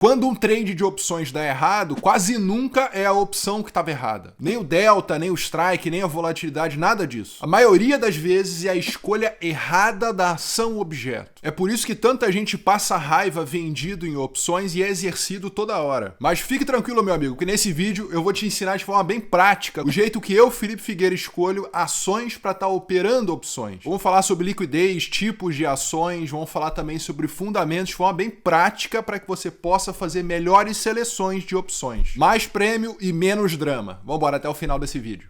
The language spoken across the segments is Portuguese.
Quando um trade de opções dá errado, quase nunca é a opção que estava errada. Nem o delta, nem o strike, nem a volatilidade, nada disso. A maioria das vezes é a escolha errada da ação objeto. É por isso que tanta gente passa raiva vendido em opções e é exercido toda hora. Mas fique tranquilo, meu amigo, que nesse vídeo eu vou te ensinar de forma bem prática o jeito que eu, Felipe Figueira, escolho ações para estar operando opções. Vamos falar sobre liquidez, tipos de ações, vamos falar também sobre fundamentos de forma bem prática para que você possa fazer melhores seleções de opções. Mais prêmio e menos drama. Vamos embora até o final desse vídeo.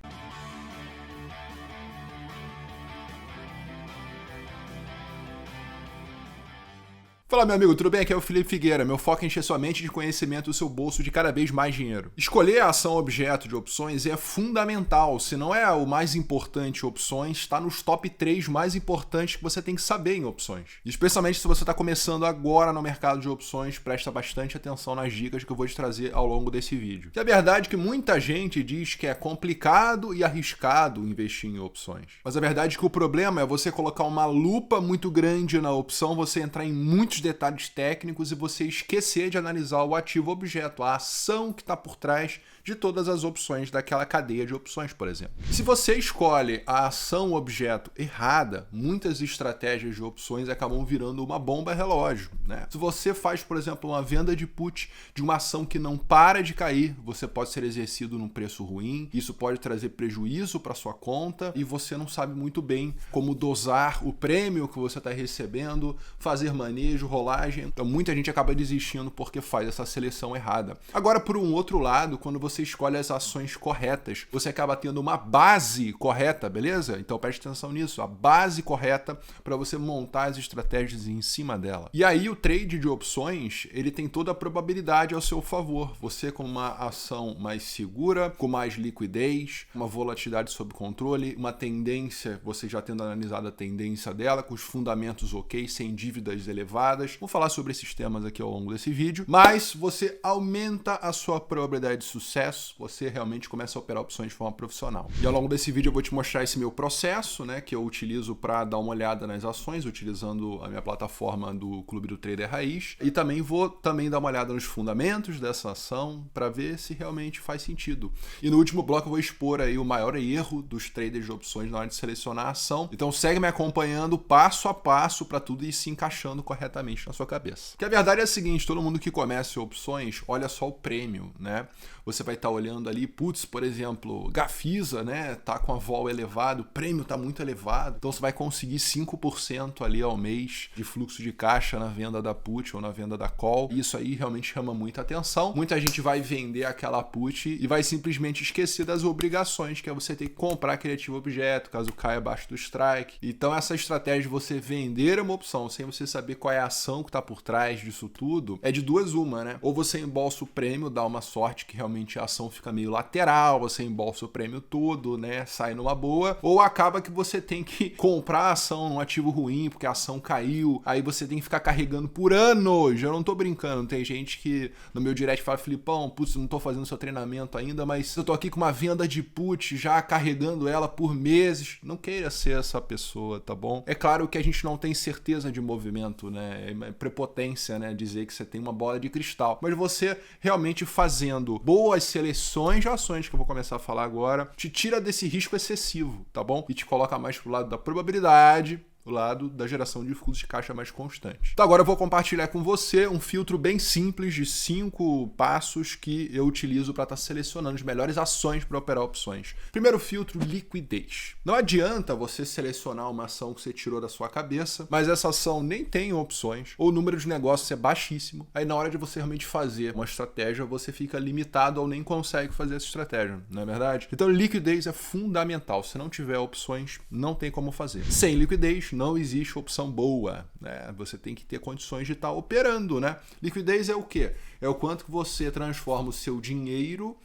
Fala, meu amigo, tudo bem? Aqui é o Felipe Figueira. Meu foco é encher sua mente de conhecimento e o seu bolso de cada vez mais dinheiro. Escolher a ação objeto de opções é fundamental. Se não é o mais importante opções, está nos top 3 mais importantes que você tem que saber em opções. Especialmente se você está começando agora no mercado de opções, presta bastante atenção nas dicas que eu vou te trazer ao longo desse vídeo. Que é verdade que muita gente diz que é complicado e arriscado investir em opções. Mas a verdade é que o problema é você colocar uma lupa muito grande na opção, você entrar em muitos detalhes técnicos e você esquecer de analisar o ativo objeto, a ação que está por trás de todas as opções daquela cadeia de opções, por exemplo. Se você escolhe a ação objeto errada, muitas estratégias de opções acabam virando uma bomba relógio, né? Se você faz, por exemplo, uma venda de put de uma ação que não para de cair, você pode ser exercido num preço ruim, isso pode trazer prejuízo para sua conta e você não sabe muito bem como dosar o prêmio que você está recebendo, fazer manejo, rolagem. Então muita gente acaba desistindo porque faz essa seleção errada. Agora, por um outro lado, quando você escolhe as ações corretas, você acaba tendo uma base correta, beleza? Então preste atenção nisso, a base correta para você montar as estratégias em cima dela. E aí o trade de opções, ele tem toda a probabilidade ao seu favor. Você com uma ação mais segura, com mais liquidez, uma volatilidade sob controle, uma tendência, você já tendo analisado a tendência dela, com os fundamentos ok, sem dívidas elevadas. Vou falar sobre esses temas aqui ao longo desse vídeo, mas você aumenta a sua probabilidade de sucesso, você realmente começa a operar opções de forma profissional. E ao longo desse vídeo eu vou te mostrar esse meu processo, né, que eu utilizo para dar uma olhada nas ações, utilizando a minha plataforma do Clube do Trader Raiz, e também vou dar uma olhada nos fundamentos dessa ação para ver se realmente faz sentido. E no último bloco eu vou expor aí o maior erro dos traders de opções na hora de selecionar a ação. Então segue me acompanhando passo a passo para tudo ir se encaixando corretamente na sua cabeça. Que a verdade é a seguinte, todo mundo que começa opções, olha só o prêmio, né? Você vai estar olhando ali, putz, por exemplo, Gafisa, né? Tá com a vol elevado, o prêmio tá muito elevado, então você vai conseguir 5% ali ao mês de fluxo de caixa na venda da put ou na venda da call. E isso aí realmente chama muita atenção. Muita gente vai vender aquela put e vai simplesmente esquecer das obrigações, que é você ter que comprar aquele ativo objeto, caso caia abaixo do strike. Então essa estratégia de você vender uma opção sem você saber qual é a ação que tá por trás disso tudo, é de duas uma, né? Ou você embolsa o prêmio, dá uma sorte que realmente a ação fica meio lateral, você embolsa o prêmio todo, né? Sai numa boa, ou acaba que você tem que comprar a ação num ativo ruim, porque a ação caiu, aí você tem que ficar carregando por anos. Eu não tô brincando, tem gente que no meu direct fala, Filipão, putz, não tô fazendo seu treinamento ainda, mas eu tô aqui com uma venda de put já carregando ela por meses. Não queira ser essa pessoa, tá bom? É claro que a gente não tem certeza de movimento, né? É prepotência, né? Dizer que você tem uma bola de cristal, mas você realmente fazendo boas seleções de ações, que eu vou começar a falar agora, te tira desse risco excessivo, tá bom? E te coloca mais pro lado da probabilidade, do lado da geração de fluxo de caixa mais constante. Então agora eu vou compartilhar com você um filtro bem simples de 5 passos que eu utilizo para estar selecionando as melhores ações para operar opções. Primeiro filtro, liquidez. Não adianta você selecionar uma ação que você tirou da sua cabeça, mas essa ação nem tem opções, ou o número de negócios é baixíssimo, aí na hora de você realmente fazer uma estratégia, você fica limitado ou nem consegue fazer essa estratégia, não é verdade? Então liquidez é fundamental. Se não tiver opções, não tem como fazer. Sem liquidez, não existe opção boa, né? Você tem que ter condições de estar operando, né? Liquidez é o quê? É o quanto que você transforma o seu dinheiro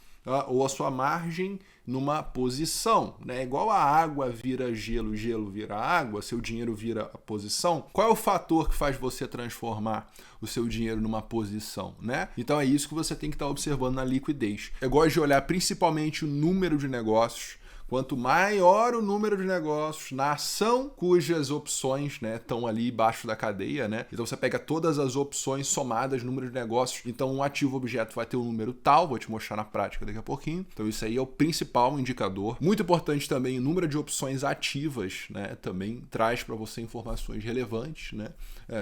ou a sua margem numa posição, né? Igual a água vira gelo, gelo vira água, seu dinheiro vira a posição. Qual é o fator que faz você transformar o seu dinheiro numa posição, né? Então é isso que você tem que estar observando na liquidez. Eu gosto de olhar principalmente o número de negócios, Quanto maior o número de negócios na ação cujas opções, né, estão ali embaixo da cadeia, né? Então você pega todas as opções somadas, número de negócios, então um ativo objeto vai ter um número tal, vou te mostrar na prática daqui a pouquinho. Então isso aí é o principal indicador. Muito importante também, o número de opções ativas, né, também traz para você informações relevantes, né?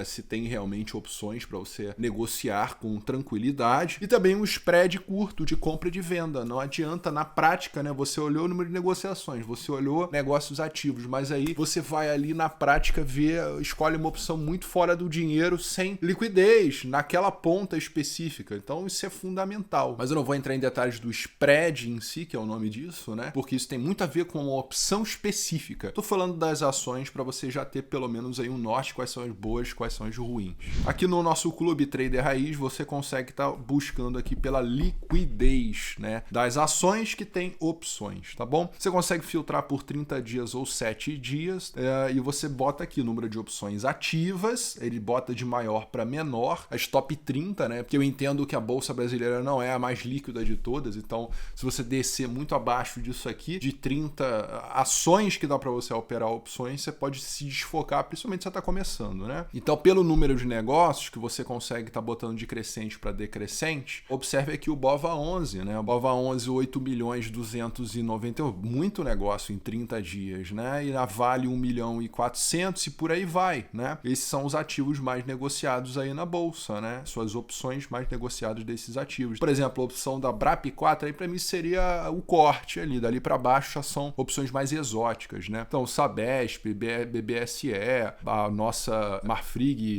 Se tem realmente opções para você negociar com tranquilidade. E também um spread curto de compra e de venda. Não adianta na prática, né? Você olhou o número de negociações, você olhou negócios ativos, mas aí você vai ali na prática ver, escolhe uma opção muito fora do dinheiro, sem liquidez, naquela ponta específica. Então isso é fundamental. Mas eu não vou entrar em detalhes do spread em si, que é o nome disso, né? Porque isso tem muito a ver com uma opção específica. Tô falando das ações para você já ter pelo menos aí um norte, quais são as boas, quais são as ruins. Aqui no nosso Clube Trader Raiz, você consegue estar buscando aqui pela liquidez, né, das ações que tem opções, tá bom? Você consegue filtrar por 30 dias ou 7 dias e você bota aqui o número de opções ativas, ele bota de maior para menor, as top 30, né? Porque eu entendo que a Bolsa Brasileira não é a mais líquida de todas, então se você descer muito abaixo disso aqui, de 30 ações que dá para você operar opções, você pode se desfocar, principalmente se você está começando, né? Então, pelo número de negócios que você consegue estar botando de crescente para decrescente, observe aqui o BOVA11, né? O BOVA11, 8.290.000, muito negócio em 30 dias, né? E a Vale 1.400.000 e por aí vai, né? Esses são os ativos mais negociados aí na Bolsa, né? Suas opções mais negociadas desses ativos. Por exemplo, a opção da BRAP4 aí para mim seria o corte ali, dali para baixo já são opções mais exóticas, né? Então, Sabesp, BBSE, a nossa Marfrig,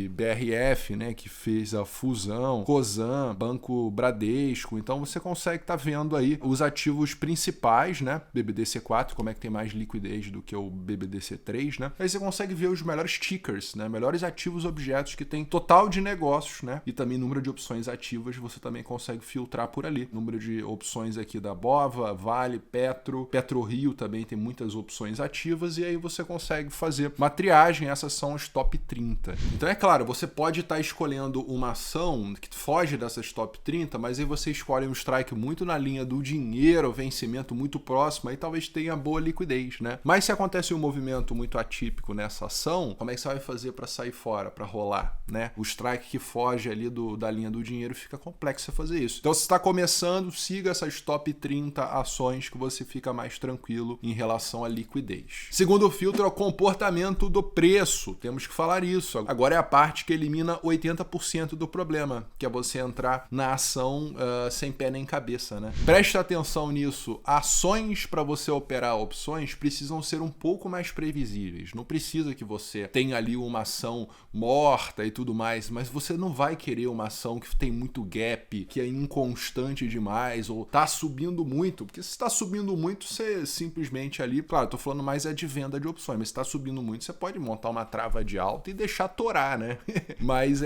BRF, né, que fez a fusão, Cosan, Banco Bradesco. Então você consegue estar vendo aí os ativos principais, né? BBDC4, como é que tem mais liquidez do que o BBDC3, né? Aí você consegue ver os melhores tickers, né? Melhores ativos objetos que tem total de negócios, né? E também número de opções ativas você também consegue filtrar por ali. Número de opções aqui da Bova, Vale, PetroRio também tem muitas opções ativas e aí você consegue fazer uma triagem. Essas são as top 30. Então é claro, você pode estar escolhendo uma ação que foge dessas top 30, mas aí você escolhe um strike muito na linha do dinheiro, vencimento muito próximo, aí talvez tenha boa liquidez, né? Mas se acontece um movimento muito atípico nessa ação, como é que você vai fazer para sair fora, para rolar, né? O strike que foge ali da linha do dinheiro fica complexo fazer isso. Então se está começando, siga essas top 30 ações que você fica mais tranquilo em relação à liquidez. Segundo filtro é o comportamento do preço. Temos que falar isso. Agora é a parte que elimina 80% do problema, que é você entrar na ação sem pé nem cabeça, né? Preste atenção nisso. Ações para você operar opções precisam ser um pouco mais previsíveis. Não precisa que você tenha ali uma ação morta e tudo mais, mas você não vai querer uma ação que tem muito gap, que é inconstante demais, ou tá subindo muito, porque se está subindo muito, você simplesmente ali, claro, tô falando mais de venda de opções, mas se está subindo muito, você pode montar uma trava de alta e deixar torar, né? Mas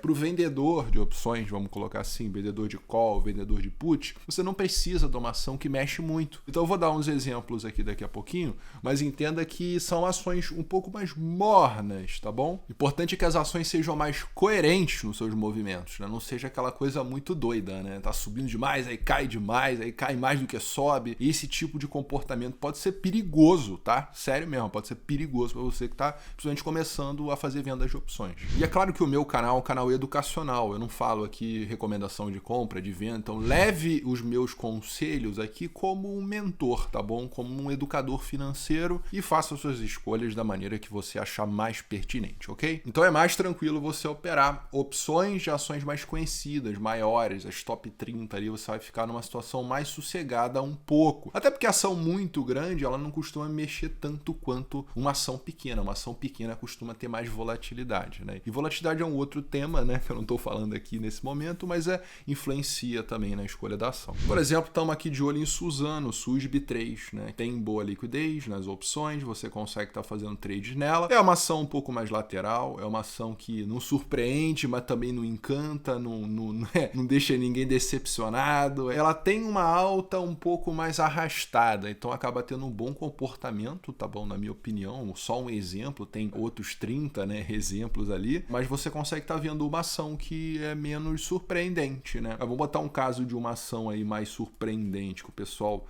pro vendedor de opções, vamos colocar assim, vendedor de call, vendedor de put, você não precisa de uma ação que mexe muito. Então eu vou dar uns exemplos aqui daqui a pouquinho, mas entenda que são ações um pouco mais mornas, tá bom? Importante é que as ações sejam mais coerentes nos seus movimentos, né? Não seja aquela coisa muito doida, né? Tá subindo demais, aí cai mais do que sobe. E esse tipo de comportamento pode ser perigoso, tá? Sério mesmo, pode ser perigoso para você que tá principalmente começando a fazer vendas de opções. E é claro que o meu canal é um canal educacional, eu não falo aqui recomendação de compra, de venda, então leve os meus conselhos aqui como um mentor, tá bom? Como um educador financeiro e faça as suas escolhas da maneira que você achar mais pertinente, ok? Então é mais tranquilo você operar opções de ações mais conhecidas, maiores, as top 30 ali, você vai ficar numa situação mais sossegada um pouco. Até porque a ação muito grande, ela não costuma mexer tanto quanto uma ação pequena. Uma ação pequena costuma ter mais volatilidade, né? E volatilidade é um outro tema, né? Que eu não estou falando aqui nesse momento, mas influencia também na escolha da ação. Por exemplo, estamos aqui de olho em Suzano, SUSB3, né? Tem boa liquidez nas opções, você consegue estar fazendo trades nela. É uma ação um pouco mais lateral, é uma ação que não surpreende, mas também não encanta, não deixa ninguém decepcionado. Ela tem uma alta um pouco mais arrastada, então acaba tendo um bom comportamento, tá bom? Na minha opinião, só um exemplo, tem outros 30, né, exemplos ali, mas você consegue estar vendo uma ação que é menos surpreendente, né? Eu vou botar um caso de uma ação aí mais surpreendente, que o pessoal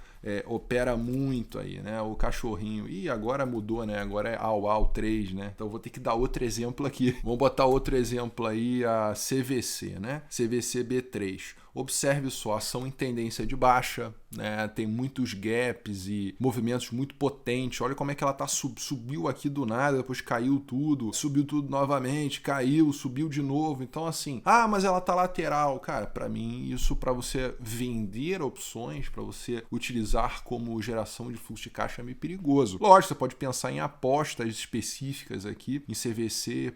opera muito aí, né? O cachorrinho. E agora mudou, né? Agora é AUAU 3, né? Então eu vou ter que dar outro exemplo aqui. Vamos botar outro exemplo aí, a CVC, né? CVC B3. Observe só, ação em tendência de baixa, né? Tem muitos gaps e movimentos muito potentes. Olha como é que ela tá subiu aqui do nada, depois caiu tudo, subiu tudo novamente, caiu, subiu de novo. Então assim, mas ela tá lateral. Cara, para mim isso, para você vender opções, para você utilizar como geração de fluxo de caixa é meio perigoso. Lógico, você pode pensar em apostas específicas aqui, em CVC,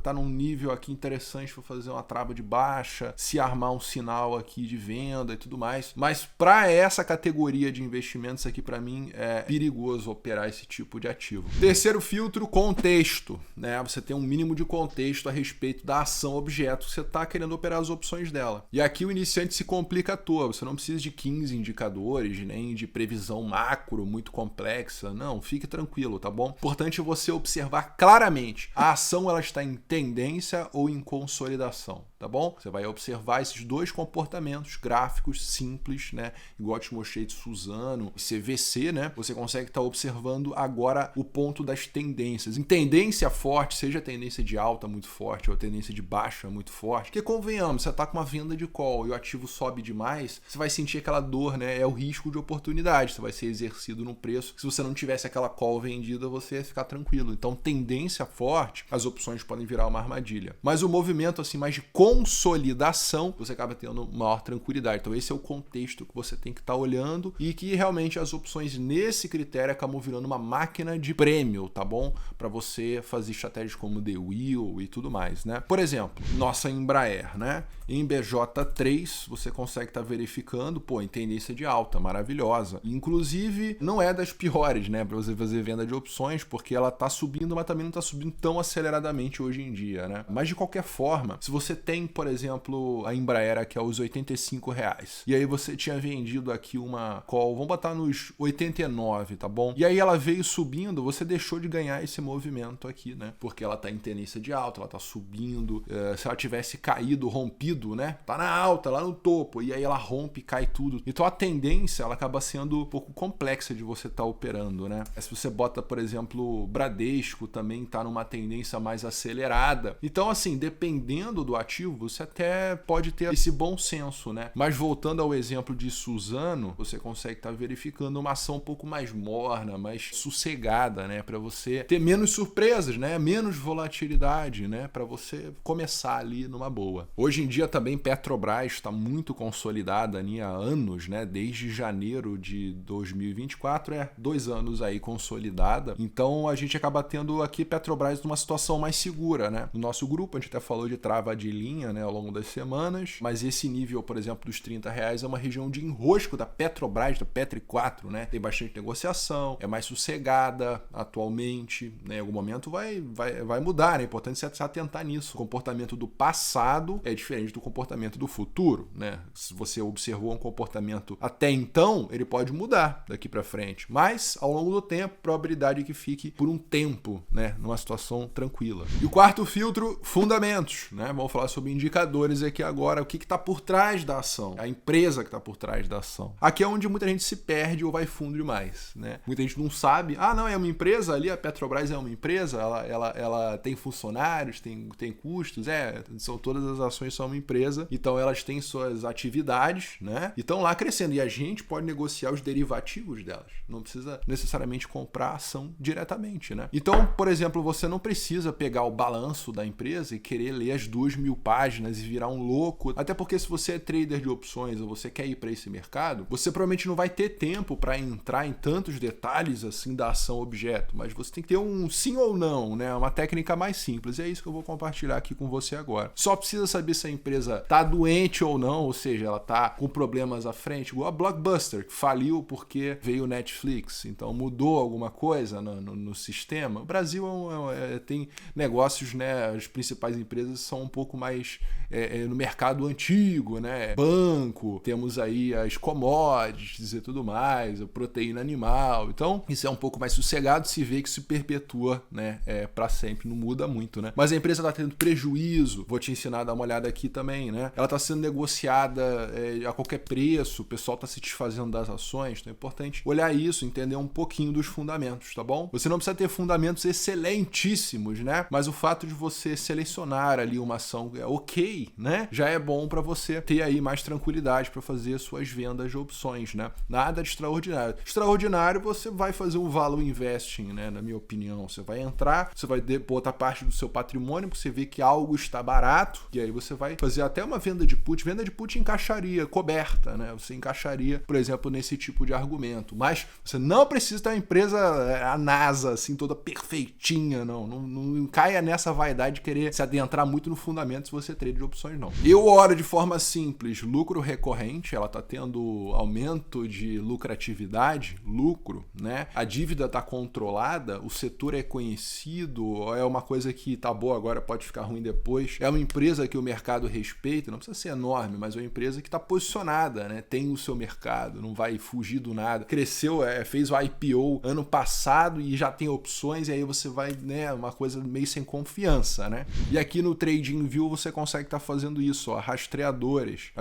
tá num nível aqui interessante para fazer uma trava de baixa, se armar um sinal aqui de venda e tudo mais, mas para essa categoria de investimentos aqui, para mim é perigoso operar esse tipo de ativo. Terceiro filtro, contexto, né? Você tem um mínimo de contexto a respeito da ação objeto que você está querendo operar as opções dela. E aqui o iniciante se complica à toa, você não precisa de 15 indicadores, nem de previsão macro muito complexa, não, fique tranquilo, tá bom? Importante é você observar claramente, a ação ela está em tendência ou em consolidação, tá bom? Você vai observar esses dois comportamentos gráficos simples, né? Igual eu te mostrei de Suzano, CVC, né? Você consegue estar observando agora o ponto das tendências. Em tendência forte, seja tendência de alta muito forte ou tendência de baixa muito forte, porque convenhamos, você está com uma venda de call e o ativo sobe demais, você vai sentir aquela dor, né? É o risco de oportunidade, você vai ser exercido no preço. Se você não tivesse aquela call vendida, você ia ficar tranquilo. Então, tendência forte, as opções podem virar uma armadilha. Mas o movimento assim mais de consolidação, você acaba tendo maior tranquilidade. Então esse é o contexto que você tem que estar olhando e que realmente as opções nesse critério acabam virando uma máquina de prêmio, tá bom? Para você fazer estratégias como The Wheel e tudo mais, né? Por exemplo, nossa Embraer, né? Em BJ3 você consegue estar verificando, em tendência de alta, maravilhosa. Inclusive, não é das piores, né? Para você fazer venda de opções, porque ela tá subindo, mas também não tá subindo tão aceleradamente hoje em dia, né? Mas de qualquer forma, se você tem, por exemplo, a Embraer aqui aos R$85, e aí você tinha vendido aqui uma call, vamos botar nos 89, tá bom? E aí ela veio subindo, você deixou de ganhar esse movimento aqui, né? Porque ela tá em tendência de alta, ela tá subindo, se ela tivesse caído, rompido, né? Tá na alta, lá no topo, e aí ela rompe, cai tudo. Então a tendência, ela acaba sendo um pouco complexa de você estar operando, né? Se você bota, por exemplo, Bradesco, também tá numa tendência mais acelerada. Então assim, dependendo do ativo, você até pode ter esse bom senso, né? Mas voltando ao exemplo de Suzano, você consegue estar verificando uma ação um pouco mais morna, mais sossegada, né? Para você ter menos surpresas, né? Menos volatilidade, né? Para você começar ali numa boa. Hoje em dia também Petrobras está muito consolidada há anos, né? Desde janeiro de 2024, 2 anos aí consolidada. Então a gente acaba tendo aqui Petrobras numa situação mais segura, né? No nosso grupo a gente até falou de trava de linha, né? Ao longo das semanas, mas esse nível, por exemplo, dos R$30 é uma região de enrosco da Petrobras, da Petri 4, né? Tem bastante negociação, é mais sossegada atualmente, né? Em algum momento vai mudar, né? É importante você se atentar nisso. O comportamento do passado é diferente do comportamento do futuro, né? Se você observou um comportamento até então, ele pode mudar daqui para frente, mas ao longo do tempo, probabilidade que fique por um tempo, né? Numa situação tranquila. E o quarto filtro, fundamentos, né? Vamos falar sobre indicadores aqui agora, o que está por trás da ação, a empresa que está por trás da ação. Aqui é onde muita gente se perde ou vai fundo demais, né? Muita gente não sabe, não, é uma empresa ali, a Petrobras é uma empresa, ela tem funcionários, tem custos, todas as ações são uma empresa, então elas têm suas atividades, né? E estão lá crescendo, e a gente pode negociar os derivativos delas, não precisa necessariamente comprar a ação diretamente, né? Então, por exemplo, você não precisa pegar o balanço da empresa e querer ler as 2.000 páginas e virar um louco, até porque se você é trader de opções ou você quer ir para esse mercado, você provavelmente não vai ter tempo para entrar em tantos detalhes assim da ação objeto, mas você tem que ter um sim ou não, né? Uma técnica mais simples, e é isso que eu vou compartilhar aqui com você agora. Só precisa saber se a empresa tá doente ou não, ou seja, ela tá com problemas à frente, igual a Blockbuster, que faliu porque veio Netflix, então mudou alguma coisa no sistema. O Brasil tem negócios, né? As principais empresas são um pouco mais mais no mercado antigo, né? Banco, temos aí as commodities e tudo mais, a proteína animal. Então, isso é um pouco mais sossegado, se vê que se perpetua, né? Para sempre, não muda muito, né? Mas a empresa está tendo prejuízo, vou te ensinar a dar uma olhada aqui também, né? Ela está sendo negociada a qualquer preço, o pessoal está se desfazendo das ações, então é importante olhar isso, entender um pouquinho dos fundamentos, tá bom? Você não precisa ter fundamentos excelentíssimos, né? Mas o fato de você selecionar ali uma ação ok, né? Já é bom para você ter aí mais tranquilidade para fazer suas vendas de opções, né? Nada de extraordinário. Extraordinário, você vai fazer um value investing, né? Na minha opinião, você vai entrar, você vai botar parte do seu patrimônio, porque você vê que algo está barato, e aí você vai fazer até uma venda de put. Venda de put encaixaria, coberta, né? Você encaixaria, por exemplo, nesse tipo de argumento. Mas você não precisa ter uma empresa, a NASA, assim, toda perfeitinha, não caia nessa vaidade de querer se adentrar muito no fundamento se você trade de opções, não. Eu olho de forma simples, lucro recorrente, ela está tendo aumento de lucratividade, lucro, né? A dívida está controlada, o setor é conhecido, é uma coisa que tá boa agora, pode ficar ruim depois. É uma empresa que o mercado respeita, não precisa ser enorme, mas é uma empresa que está posicionada, né? Tem o seu mercado, não vai fugir do nada. Cresceu, fez o IPO ano passado e já tem opções, e aí você vai, né? Uma coisa meio sem confiança, né? E aqui no TradingView você consegue estar fazendo isso, ó, rastreadores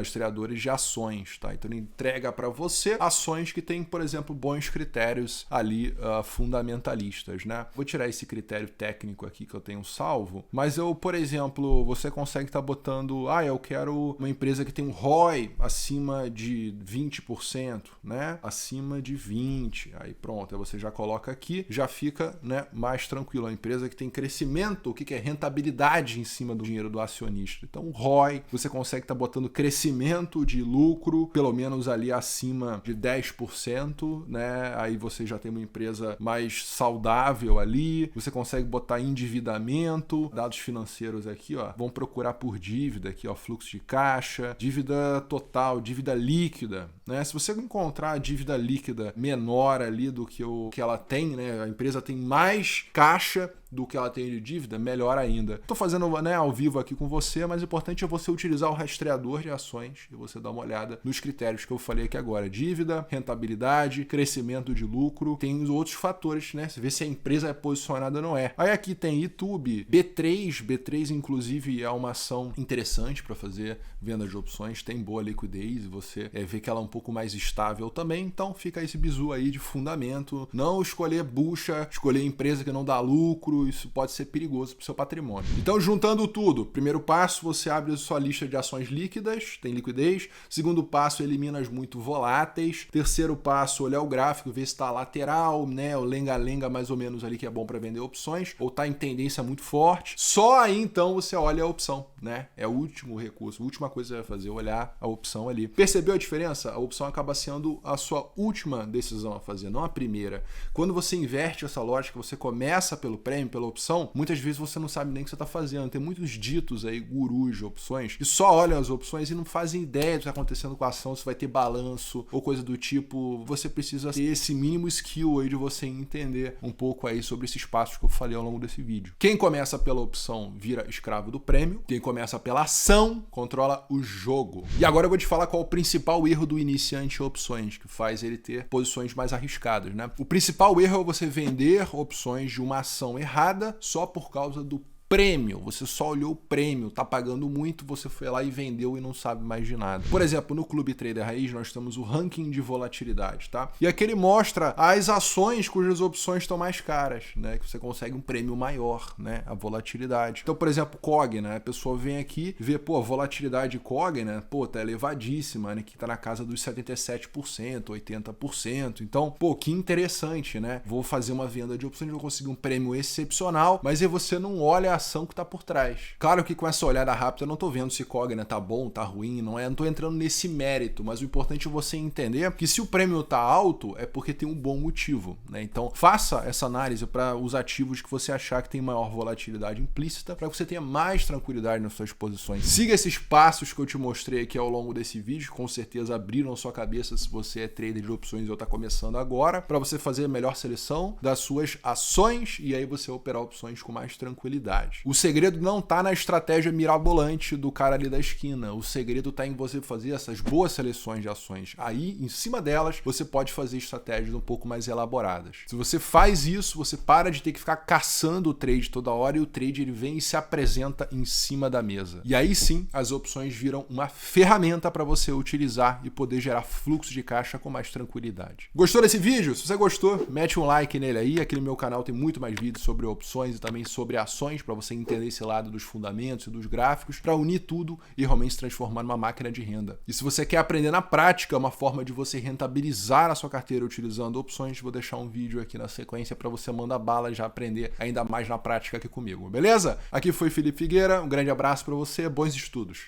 de ações, tá? Então ele entrega para você ações que tem, por exemplo, bons critérios ali fundamentalistas, né? Vou tirar esse critério técnico aqui que eu tenho salvo, mas por exemplo, você consegue estar botando, eu quero uma empresa que tem um ROI acima de 20%, né? Acima de 20%, aí pronto, aí você já coloca aqui, já fica, né, mais tranquilo. A empresa que tem crescimento, o que é rentabilidade em cima do dinheiro do acionista. Então, o ROI, você consegue estar botando crescimento de lucro, pelo menos ali acima de 10%, né? Aí você já tem uma empresa mais saudável ali, você consegue botar endividamento, dados financeiros aqui, ó, vão procurar por dívida aqui, ó, fluxo de caixa, dívida total, dívida líquida, né? Se você encontrar a dívida líquida menor ali do que o que ela tem, né? A empresa tem mais caixa do que ela tem de dívida, melhor ainda. Estou fazendo, né, ao vivo aqui com você, mas o importante é você utilizar o rastreador de ações e você dar uma olhada nos critérios que eu falei aqui agora. Dívida, rentabilidade, crescimento de lucro, tem os outros fatores, né? Você vê se a empresa é posicionada ou não é. Aí aqui tem YouTube, B3 inclusive é uma ação interessante para fazer venda de opções, tem boa liquidez e você vê que ela é um pouco mais estável também, então fica esse bizu aí de fundamento. Não escolher bucha, escolher empresa que não dá lucro, isso pode ser perigoso para o seu patrimônio. Então, juntando tudo, primeiro passo, você abre a sua lista de ações líquidas, tem liquidez. Segundo passo, elimina as muito voláteis. Terceiro passo, olhar o gráfico, ver se está lateral, né? O lenga-lenga mais ou menos ali que é bom para vender opções, ou está em tendência muito forte. Só aí, então, você olha a opção, né? É o último recurso, a última coisa que você vai fazer, olhar a opção ali. Percebeu a diferença? A opção acaba sendo a sua última decisão a fazer, não a primeira. Quando você inverte essa lógica, você começa pelo prêmio, pela opção, muitas vezes você não sabe nem o que você está fazendo. Tem muitos ditos aí, gurus de opções, que só olham as opções e não fazem ideia do que está acontecendo com a ação, se vai ter balanço ou coisa do tipo. Você precisa ter esse mínimo skill aí de você entender um pouco aí sobre esses passos que eu falei ao longo desse vídeo. Quem começa pela opção vira escravo do prêmio. Quem começa pela ação controla o jogo. E agora eu vou te falar qual é o principal erro do iniciante em opções, que faz ele ter posições mais arriscadas, né? O principal erro é você vender opções de uma ação errada só por causa do prêmio, você só olhou o prêmio, tá pagando muito, você foi lá e vendeu e não sabe mais de nada. Por exemplo, no Clube Trader Raiz nós temos o ranking de volatilidade, tá? E aqui ele mostra as ações cujas opções estão mais caras, né? Que você consegue um prêmio maior, né? A volatilidade. Então, por exemplo, Cogna, né? A pessoa vem aqui e vê, pô, a volatilidade de Cogna, pô, tá elevadíssima, né? Que tá na casa dos 77%, 80%. Então, pô, que interessante, né? Vou fazer uma venda de opções, vou conseguir um prêmio excepcional, mas aí você não olha a ação que tá por trás. Claro que com essa olhada rápida eu não tô vendo se Cogna tá bom, tá ruim, não tô entrando nesse mérito, mas o importante é você entender que se o prêmio tá alto é porque tem um bom motivo, né? Então faça essa análise para os ativos que você achar que tem maior volatilidade implícita, para que você tenha mais tranquilidade nas suas posições. Siga esses passos que eu te mostrei aqui ao longo desse vídeo, com certeza abriram a sua cabeça se você é trader de opções ou tá começando agora, para você fazer a melhor seleção das suas ações e aí você operar opções com mais tranquilidade. rentabilidade. O segredo não tá na estratégia mirabolante do cara ali da esquina. O segredo tá em você fazer essas boas seleções de ações. Aí, em cima delas, você pode fazer estratégias um pouco mais elaboradas. Se você faz isso, você para de ter que ficar caçando o trade toda hora e o trade ele vem e se apresenta em cima da mesa. E aí sim, as opções viram uma ferramenta para você utilizar e poder gerar fluxo de caixa com mais tranquilidade. Gostou desse vídeo? Se você gostou, mete um like nele aí. Aqui no meu canal tem muito mais vídeos sobre opções e também sobre ações para você entender esse lado dos fundamentos e dos gráficos para unir tudo e realmente se transformar numa máquina de renda. E se você quer aprender na prática uma forma de você rentabilizar a sua carteira utilizando opções, vou deixar um vídeo aqui na sequência para você mandar bala e já aprender ainda mais na prática aqui comigo, beleza? Aqui foi Felipe Figueira, um grande abraço para você, bons estudos!